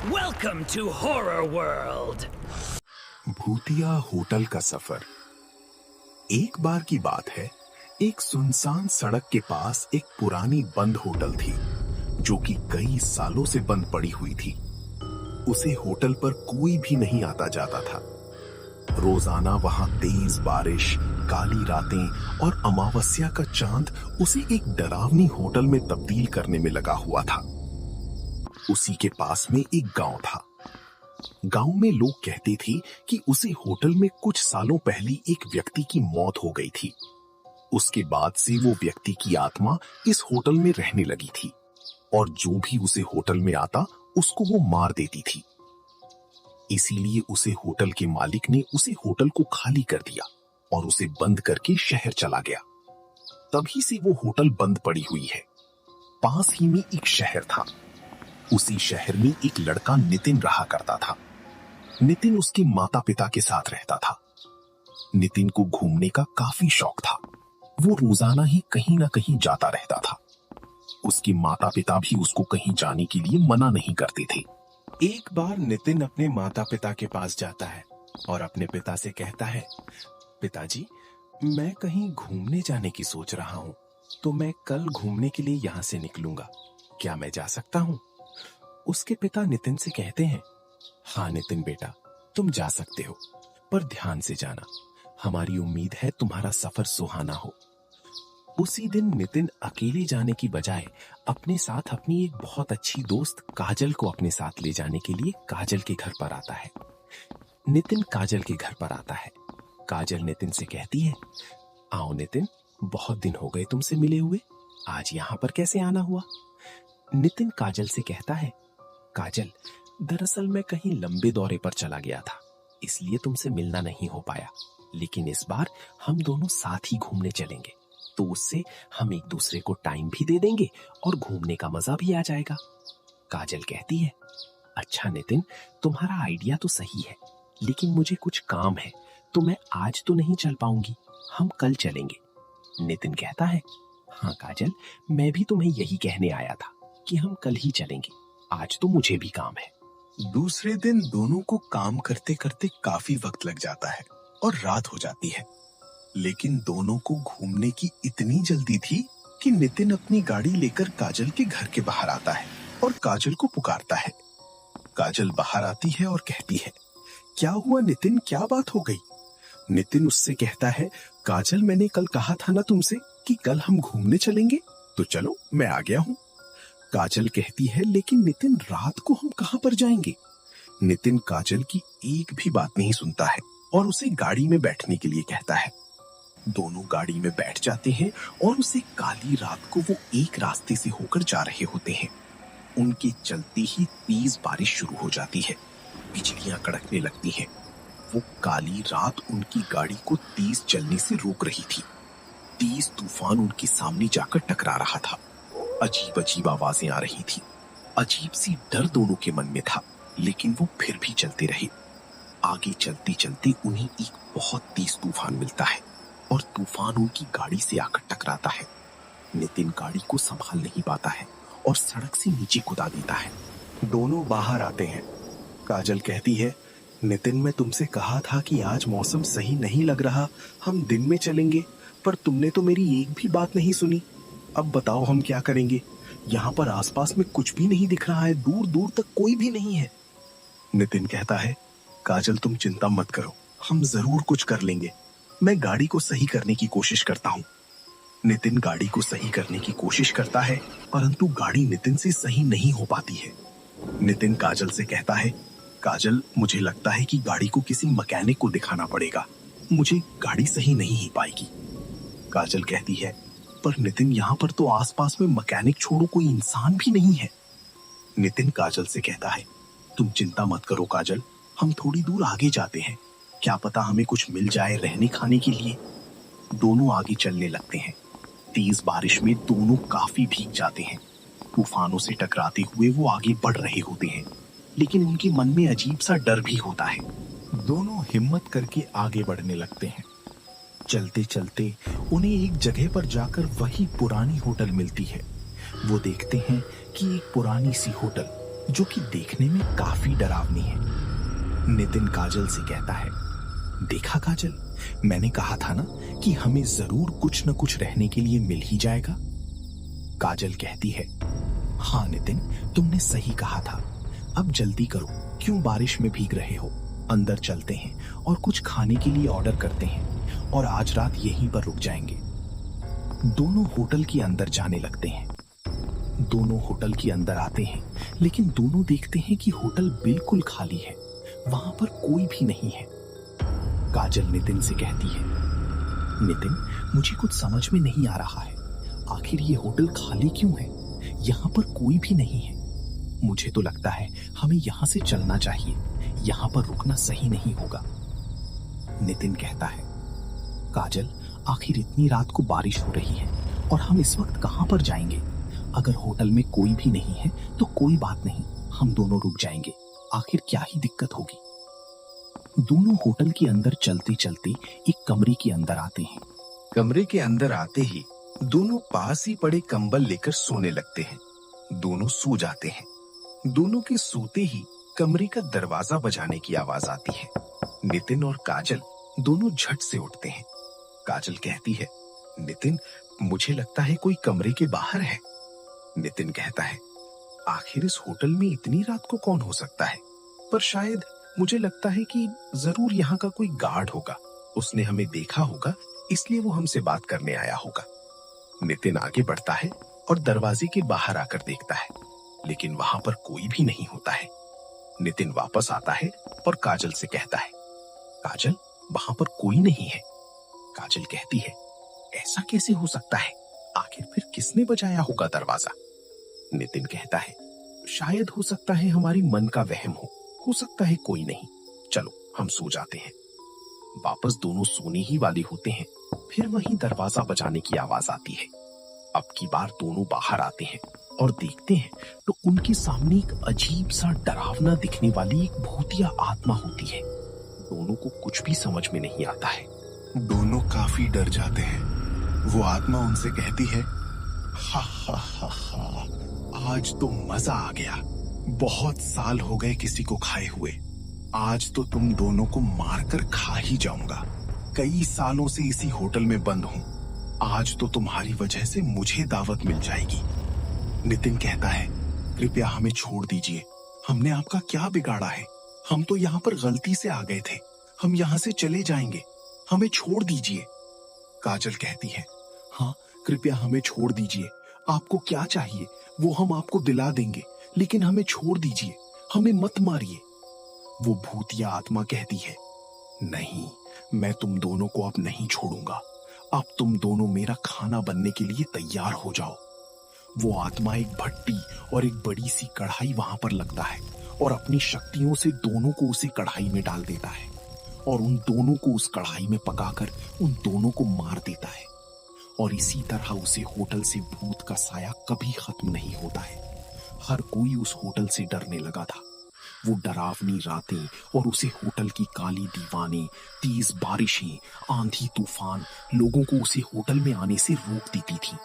Welcome to Horror World. भूतिया hotel का सफर। एक बार की बात है, एक सुनसान सड़क के पास एक पुरानी बंद होटल थी जो कि कई सालों से बंद पड़ी हुई थी। उसे होटल पर कोई भी नहीं आता जाता था। रोजाना वहां तेज बारिश, काली रातें और अमावस्या का चांद उसे एक डरावनी होटल में तब्दील करने में लगा हुआ था। उसी के पास में एक गांव था। गांव में लोग कहते थे कि उसे होटल में कुछ सालों पहले एक व्यक्ति की मौत हो गई थी। उसके बाद से वो व्यक्ति की आत्मा इस होटल में रहने लगी थी और जो भी उसे होटल में आता उसको वो मार देती थी। इसीलिए उसे होटल के मालिक ने उसे होटल को खाली कर दिया और उसे बंद करके शहर चला गया। तभी से वो होटल बंद पड़ी हुई है। पास ही में एक शहर था। उसी शहर में एक लड़का नितिन रहा करता था। नितिन उसके माता पिता के साथ रहता था। नितिन को घूमने का काफी शौक था। वो रोजाना ही कहीं ना कहीं जाता रहता था। उसके माता पिता भी उसको कहीं जाने के लिए मना नहीं करते थे। एक बार नितिन अपने माता पिता के पास जाता है और अपने पिता से कहता है, पिताजी, मैं कहीं घूमने जाने की सोच रहा हूँ, तो मैं कल घूमने के लिए यहाँ से निकलूंगा, क्या मैं जा सकता हूँ? उसके पिता नितिन से कहते हैं, हाँ नितिन बेटा, तुम जा सकते हो, पर ध्यान से जाना। हमारी उम्मीद है तुम्हारा सफर सुहाना हो। उसी दिन नितिन अकेले जाने की बजाय अपने साथ अपनी एक बहुत अच्छी दोस्त काजल को अपने साथ ले जाने के लिए काजल के घर पर आता है। नितिन काजल के घर पर आता है। काजल नितिन से कहती है, आओ नितिन, बहुत दिन हो गए तुमसे मिले हुए, आज यहाँ पर कैसे आना हुआ? नितिन काजल से कहता है, काजल, दरअसल मैं कहीं लंबे दौरे पर चला गया था, इसलिए तुमसे मिलना नहीं हो पाया, लेकिन इस बार हम दोनों साथ ही घूमने चलेंगे, तो उससे हम एक दूसरे को टाइम भी दे देंगे और घूमने का मजा भी आ जाएगा। काजल कहती है, अच्छा नितिन, तुम्हारा आइडिया तो सही है, लेकिन मुझे कुछ काम है, तो मैं आज तो नहीं चल पाऊंगी, हम कल चलेंगे। नितिन कहता है, हाँ काजल, मैं भी तुम्हें यही कहने आया था कि हम कल ही चलेंगे, आज तो मुझे भी काम है। दूसरे दिन दोनों को काम करते करते काफी वक्त लग जाता है और रात हो जाती है। लेकिन दोनों को घूमने की इतनी जल्दी थी कि नितिन अपनी गाड़ी लेकर काजल के घर के बाहर आता है और काजल को पुकारता है। काजल बाहर आती है और कहती है, क्या हुआ नितिन, क्या बात हो गई? नितिन उससे कहता है, काजल, मैंने कल कहा था ना तुमसे कि कल हम घूमने चलेंगे, तो चलो मैं आ गया हूँ। काजल कहती है, लेकिन नितिन, रात को हम कहां पर जाएंगे? नितिन काजल की एक भी बात नहीं सुनता है और उसे गाड़ी में बैठने के लिए कहता है। दोनों गाड़ी में बैठ जाते हैं और उसे काली रात को वो एक रास्ते से होकर जा रहे होते हैं। उनके चलते ही तेज बारिश शुरू हो जाती है। बिजलियां कड़कने लगती हैं। वो काली रात उनकी गाड़ी को तेज चलने से रोक रही थी। तेज तूफान उनके सामने जाकर टकरा रहा था। अजीब अजीब आवाजें आ रही थी। अजीब सी डर दोनों के मन में था, लेकिन वो फिर भी चलते रहे। आगे चलते चलते उन्हें एक बहुत तेज तूफान मिलता है और तूफान उनकी गाड़ी से आकर टकराता है। नितिन गाड़ी को संभाल नहीं पाता है और सड़क से नीचे कूदा देता है। दोनों बाहर आते हैं। काजल कहती है, नितिन, मैं तुमसे कहा था कि आज मौसम सही नहीं लग रहा, हम दिन में चलेंगे, पर तुमने तो मेरी एक भी बात नहीं सुनी। अब बताओ हम क्या करेंगे? यहाँ पर आसपास में कुछ भी नहीं दिख रहा है, दूर दूर तक कोई भी नहीं है। नितिन कहता है, काजल, तुम चिंता मत करो, हम जरूर कुछ कर लेंगे। मैं गाड़ी को सही करने की कोशिश करता हूँ। नितिन गाड़ी को सही करने की कोशिश करता है, परंतु गाड़ी नितिन से सही नहीं हो पाती है। नितिन काजल से कहता है, काजल, मुझे लगता है कि गाड़ी को किसी मैकेनिक को दिखाना पड़ेगा, मुझे गाड़ी सही नहीं ही पाएगी। काजल कहती है, पर नितिन, यहाँ पर तो आसपास में मैकेनिक छोड़ो कोई इंसान भी नहीं है। नितिन काजल से कहता है, तुम चिंता मत करो काजल, हम थोड़ी दूर आगे जाते हैं, क्या पता हमें कुछ मिल जाए रहने खाने के लिए। दोनों आगे चलने लगते हैं। तेज बारिश में दोनों काफी भीग जाते हैं। तूफानों से टकराते हुए वो आगे बढ़ रहे होते हैं, लेकिन उनके मन में अजीब सा डर भी होता है। दोनों हिम्मत करके आगे बढ़ने लगते हैं। चलते चलते उन्हें एक जगह पर जाकर वही पुरानी होटल मिलती है। वो देखते हैं कि एक पुरानी सी होटल जो कि देखने में काफी डरावनी है। नितिन काजल से कहता है, देखा काजल, मैंने कहा था ना कि हमें जरूर कुछ न कुछ रहने के लिए मिल ही जाएगा। काजल कहती है, हाँ नितिन, तुमने सही कहा था। अब जल्दी करो, क्यों बारिश में भीग रहे हो? अंदर चलते हैं और कुछ खाने के लिए ऑर्डर करते हैं और आज रात यहीं पर रुक जाएंगे। दोनों होटल के अंदर जाने लगते हैं। दोनों होटल के अंदर आते हैं, लेकिन दोनों देखते हैं कि होटल बिल्कुल खाली है, वहां पर कोई भी नहीं है। काजल नितिन से कहती है, नितिन, मुझे कुछ समझ में नहीं आ रहा है, आखिर ये होटल खाली क्यों है? यहाँ पर कोई भी नहीं है। मुझे तो लगता है हमें यहाँ से चलना चाहिए, यहाँ पर रुकना सही नहीं होगा। नितिन कहता है, काजल, आखिर इतनी रात को बारिश हो रही है और हम इस वक्त कहाँ पर जाएंगे? अगर होटल में कोई भी नहीं है तो कोई बात नहीं, हम दोनों रुक जाएंगे, आखिर क्या ही दिक्कत होगी। दोनों होटल के अंदर चलते चलते एक कमरे के अंदर आते हैं। कमरे के अंदर आते ही दोनों पास ही पड़े कंबल लेकर सोने लगते हैं। दोनों सो जाते हैं। दोनों के सोते ही कमरे का दरवाजा बजाने की आवाज आती है। नितिन और काजल दोनों झट से उठते हैं। काजल कहती है, नितिन, मुझे लगता है कोई कमरे के बाहर है। नितिन कहता है, आखिर इस होटल में इतनी रात को कौन हो सकता है? पर शायद मुझे लगता है कि जरूर यहाँ का कोई गार्ड होगा, उसने हमें देखा होगा, इसलिए वो हमसे बात करने आया होगा। नितिन आगे बढ़ता है और दरवाजे के बाहर आकर देखता है, लेकिन वहां पर कोई भी नहीं होता है। नितिन वापस आता है और काजल से कहता है, काजल, वहां पर कोई नहीं है। काजल कहती है, ऐसा कैसे हो सकता है? आखिर फिर किसने बजाया होगा दरवाजा? नितिन कहता है, शायद हो सकता है हमारी मन का वहम हो सकता है कोई नहीं, चलो हम सो जाते हैं। वापस दोनों सोने ही वाले होते हैं, फिर वहीं दरवाजा बजाने की आवाज आती है। अब की बार दोनों बाहर आते हैं और देखते हैं तो उनके सामने एक अजीब सा डरावना दिखने वाली एक भूतिया आत्मा होती है। दोनों को कुछ भी समझ में नहीं आता है। दोनों काफी डर जाते हैं। वो आत्मा उनसे कहती है, हा हा हा हा, आज तो मजा आ गया, बहुत साल हो गए किसी को खाए हुए, आज तो तुम दोनों को मारकर खा ही जाऊंगा। कई सालों से इसी होटल में बंद हूं, आज तो तुम्हारी वजह से मुझे दावत मिल जाएगी। नितिन कहता है, कृपया हमें छोड़ दीजिए, हमने आपका क्या बिगाड़ा है? हम तो यहाँ पर गलती से आ गए थे, हम यहाँ से चले जाएंगे, हमें छोड़ दीजिए। काजल कहती है, हाँ, कृपया हमें छोड़ दीजिए, आपको क्या चाहिए वो हम आपको दिला देंगे, लेकिन हमें छोड़ दीजिए, हमें मत मारिए। वो भूतिया आत्मा कहती है, नहीं, मैं तुम दोनों को अब नहीं छोड़ूंगा, अब तुम दोनों मेरा खाना बनने के लिए तैयार हो जाओ। वो आत्मा एक भट्टी और एक बड़ी सी कढ़ाई वहां पर लगता है और अपनी शक्तियों से दोनों को उसे कढ़ाई में डाल देता है और उन दोनों को उस कढ़ाई में पकाकर उन दोनों को मार देता है। और इसी तरह उसे होटल से भूत का साया कभी खत्म नहीं होता है। हर कोई उस होटल से डरने लगा था। वो डरावनी रातें और उसे होटल की काली दीवारें, तेज बारिशें, आंधी तूफान लोगों को उसे होटल में आने से रोक देती थी।